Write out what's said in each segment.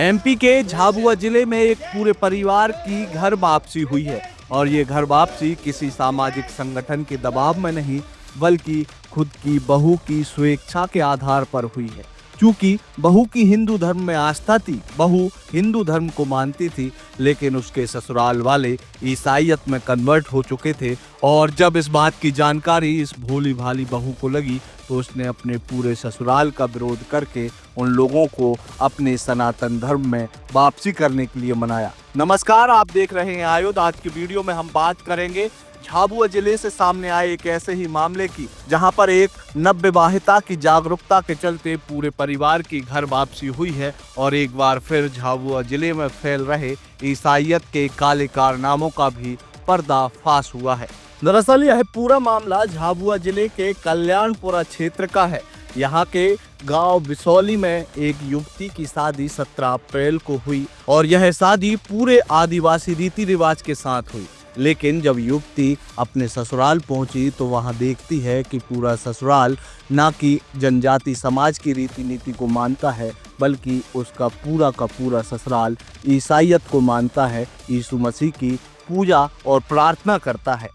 MP के झाबुआ जिले में एक पूरे परिवार की घर वापसी हुई है और ये घर वापसी किसी सामाजिक संगठन के दबाव में नहीं बल्कि खुद की बहू की स्वेच्छा के आधार पर हुई है। क्योंकि बहू की हिंदू धर्म में आस्था थी, बहू हिंदू धर्म को मानती थी, लेकिन उसके ससुराल वाले ईसाईयत में कन्वर्ट हो चुके थे और जब इस बात की जानकारी इस भोली भाली बहू को लगी तो उसने अपने पूरे ससुराल का विरोध करके उन लोगों को अपने सनातन धर्म में वापसी करने के लिए मनाया। नमस्कार, आप देख रहे हैं आयुध। आज की वीडियो में हम बात करेंगे झाबुआ जिले से सामने आए एक ऐसे ही मामले की जहां पर एक नवविवाहिता की जागरूकता के चलते पूरे परिवार की घर वापसी हुई है और एक बार फिर झाबुआ जिले में फैल रहे ईसाईयत के काले कारनामों का भी पर्दाफाश हुआ है। दरअसल यह पूरा मामला झाबुआ जिले के कल्याणपुरा क्षेत्र का है। यहाँ के गांव बिसौली में एक युवती की शादी 17 अप्रैल को हुई और यह शादी पूरे आदिवासी रीति रिवाज के साथ हुई। लेकिन जब युवती अपने ससुराल पहुंची तो वहां देखती है कि पूरा ससुराल ना कि जनजाति समाज की रीति नीति को मानता है बल्कि उसका पूरा का पूरा ससुराल ईसाईयत को मानता है, यीशु मसीह की पूजा और प्रार्थना करता है।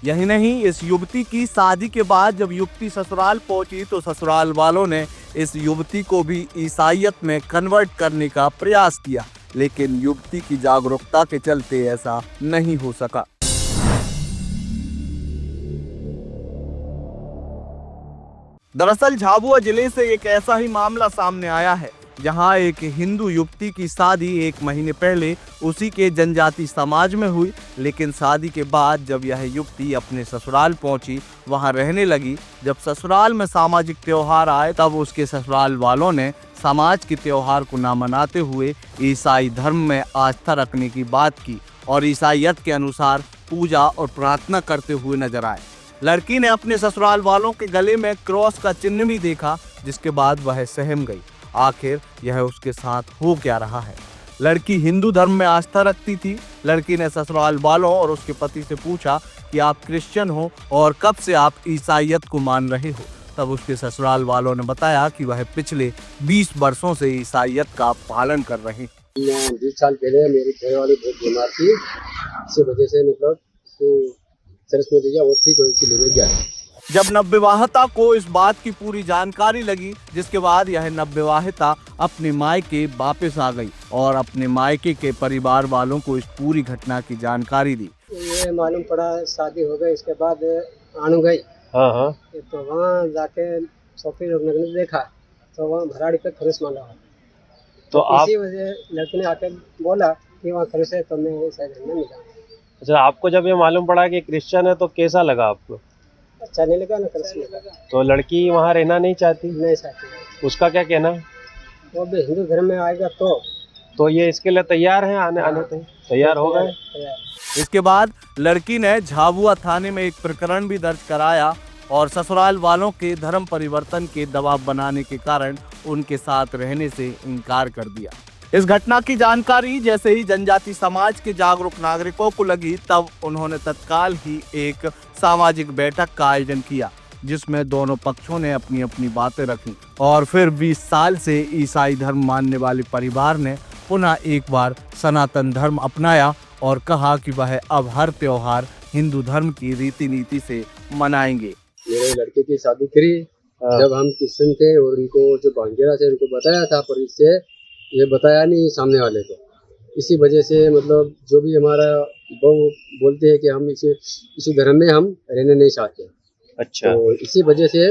यही नहीं, इस युवती की शादी के बाद जब युवती ससुराल पहुंची तो ससुराल वालों ने इस युवती को भी ईसाईयत में कन्वर्ट करने का प्रयास किया, लेकिन युवती की जागरूकता के चलते ऐसा नहीं हो सका। दरअसल झाबुआ जिले से एक ऐसा ही मामला सामने आया है जहां एक हिंदू युवती की शादी 1 महीने पहले उसी के जनजाति समाज में हुई, लेकिन शादी के बाद जब यह युवती अपने ससुराल पहुंची, वहां रहने लगी, जब ससुराल में सामाजिक त्योहार आए तब उसके ससुराल वालों ने समाज के त्योहार को ना मनाते हुए ईसाई धर्म में आस्था रखने की बात की और ईसाईयत के अनुसार पूजा और प्रार्थना करते हुए नजर आए। लड़की ने अपने ससुराल वालों के गले में क्रॉस का चिन्ह भी देखा, जिसके बाद वह सहम गई। आखिर यह उसके साथ हो क्या रहा है? लड़की हिंदू धर्म में आस्था रखती थी। लड़की ने ससुराल वालों और उसके पति से पूछा कि आप क्रिश्चियन हो और कब से आप ईसाईयत को मान रहे हो। तब उसके ससुराल वालों ने बताया कि वह पिछले 20 वर्षों से ईसाईयत का पालन कर रहे हैं। 20 साल पहले मेरी घर वाली बहुत बीमार थी, इसी वजह से मतलब चर्च में दिया और ठीक हुई, इसीलिए मैं गया। जब नवविवाहिता को इस बात की पूरी जानकारी लगी, जिसके बाद यह नवविवाहिता अपने मायके वापस आ गई और अपने मायके के परिवार वालों को इस पूरी घटना की जानकारी दी। ये मालूम पड़ा शादी हो गई, इसके बाद आनू गई। हाँ। तो वहाँ जाके सोफी लोग ने देखा तो वहाँ भराड़ी पे खरुस माना हुआ। तो इसी वजह लड़की ने आके बोला कि वहाँ खरुस है, तो मैं शायद नहीं जाऊँ। अच्छा, आपको जब ये मालूम पड़ा कि क्रिश्चियन है तो कैसा लगा आपको? अच्छा नहीं लगा ना, खरुस लगा। तो लड़की वहाँ रहना नहीं चाहती? नहीं चाहती। उसका क्या कहना? वो भी हिंदू धर्म में आएगा तो ये इसके लिए तैयार है? आने तैयार हो गए? इसके बाद लड़की ने झाबुआ थाने में एक प्रकरण भी दर्ज कराया और ससुराल वालों के धर्म परिवर्तन के दबाव बनाने के कारण उनके साथ रहने से इनकार कर दिया। इस घटना की जानकारी जैसे ही जनजाति समाज के जागरूक नागरिकों को लगी, तब उन्होंने तत्काल ही एक सामाजिक बैठक का आयोजन किया, जिसमें दोनों पक्षों ने अपनी अपनी बातें रखी और फिर 20 साल से ईसाई धर्म मानने वाले परिवार ने पुनः एक बार सनातन धर्म अपनाया और कहा कि वह अब हर त्योहार हिंदू धर्म की रीति नीति से मनाएंगे। मेरे लड़के की शादी करी जब हम क्रिश्चियन थे और उनको जो भांगेरा थे उनको बताया था, पर इससे ये बताया नहीं सामने वाले को। इसी वजह से मतलब जो भी हमारा बहू बोलते हैं कि हम इसी धर्म में हम रहने नहीं चाहते। अच्छा। तो इसी वजह से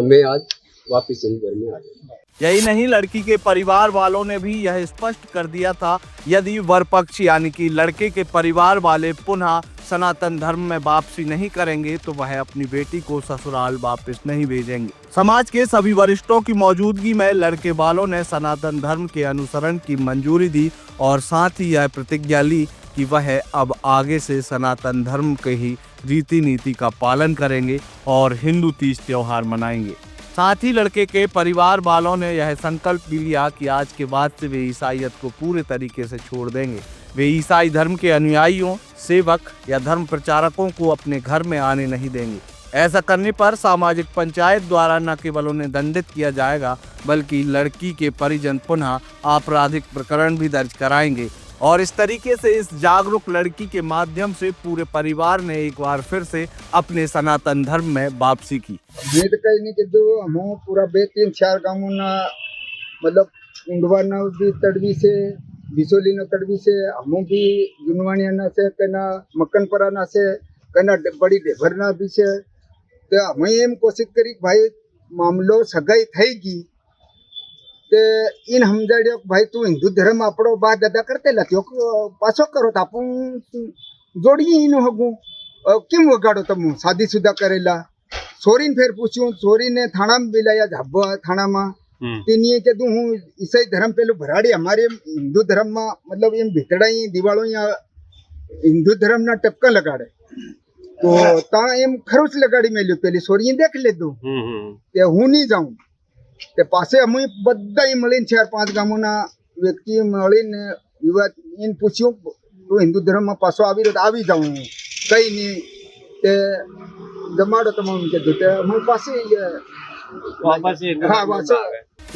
मैं आज वापस हिंदू धर्म में आ गया। यही नहीं, लड़की के परिवार वालों ने भी यह स्पष्ट कर दिया था, यदि वर पक्ष यानी कि लड़के के परिवार वाले पुनः सनातन धर्म में वापसी नहीं करेंगे तो वह अपनी बेटी को ससुराल वापस नहीं भेजेंगे। समाज के सभी वरिष्ठों की मौजूदगी में लड़के वालों ने सनातन धर्म के अनुसरण की मंजूरी दी और साथ ही यह प्रतिज्ञा ली कि वह अब आगे से सनातन धर्म के ही रीति नीति का पालन करेंगे और हिंदू तीज त्योहार मनाएंगे। साथ ही लड़के के परिवार वालों ने यह संकल्प भी लिया कि आज के बाद से वे ईसाईयत को पूरे तरीके से छोड़ देंगे। वे ईसाई धर्म के अनुयायियों, सेवक या धर्म प्रचारकों को अपने घर में आने नहीं देंगे। ऐसा करने पर सामाजिक पंचायत द्वारा न केवल उन्हें दंडित किया जाएगा बल्कि लड़की के परिजन पुनः आपराधिक प्रकरण भी दर्ज कराएंगे। और इस तरीके से इस जागरूक लड़की के माध्यम से पूरे परिवार ने एक बार फिर से अपने सनातन धर्म में वापसी की। ये तो कहीं नहीं कि जो हम पूरा 3-4 गाँवों ना मतलब उंडवा ना भी तड़वी से बिसोली ना तड़वी से हम भी जुनवानिया ना से कहना मक्कनपरा ना से कहना बड़ी ढेभरना भी से तो हम एम कोशिश करी भाई मामलो सगाई थईगी ते इन समझाड़ियो भाई तू हिंदू धर्म आपड़ो बात दादा करते लत्यो पासो करो तो आप जोड़िए इन हगू किम वगाड़ो तुम शादीशुदा करेला सोरी ने फिर पूछूं सोरी ने थाना में बिलाया झाब थाना में तीनिए के दू हूँ ईसाई धर्म पेलू भराड़ी हमारे हिंदू धर्म में मतलब एम भितड़ाई दिवालों या हिंदू धर्म ना टपका लगाड़े तो ता एम खरुच लगाड़ी मेल्यू पेली सोरी देख ले दू ते हूँ नहीं जाऊं ते पासे हम बधाई मळीने 4-5 गामोना व्यक्ति मळीने विवाद इन पूछ्યું तू हिंदू धर्म में पासो આવી जाऊं कई नहीं ते जमाड़ो तमाम के दूते हम पासे वापस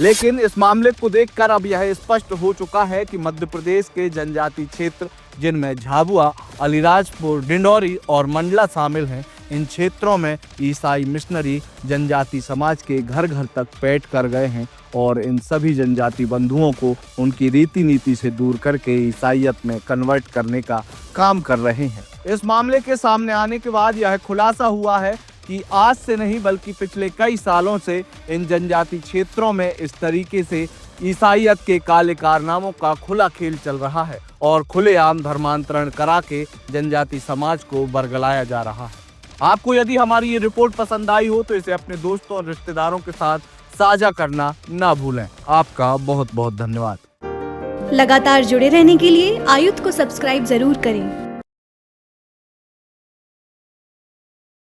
लेकिन इस मामले को देखकर अब यह स्पष्ट हो चुका है कि मध्य प्रदेश के जनजाति क्षेत्र जिनमें झाबुआ, अलीराजपुर, डिंडौरी और मंडला शामिल हैं, इन क्षेत्रों में ईसाई मिशनरी जनजाति समाज के घर घर तक पैठ कर गए हैं और इन सभी जनजाति बंधुओं को उनकी रीति नीति से दूर करके ईसाईयत में कन्वर्ट करने का काम कर रहे हैं। इस मामले के सामने आने के बाद यह खुलासा हुआ है कि आज से नहीं बल्कि पिछले कई सालों से इन जनजाति क्षेत्रों में इस तरीके से ईसाईयत के काले कारनामों का खुला खेल चल रहा है और खुलेआम धर्मांतरण करा के जनजाति समाज को बरगलाया जा रहा है। आपको यदि हमारी ये रिपोर्ट पसंद आई हो तो इसे अपने दोस्तों और रिश्तेदारों के साथ साझा करना ना भूलें। आपका बहुत बहुत धन्यवाद। लगातार जुड़े रहने के लिए आयुक्त को सब्सक्राइब जरूर करें।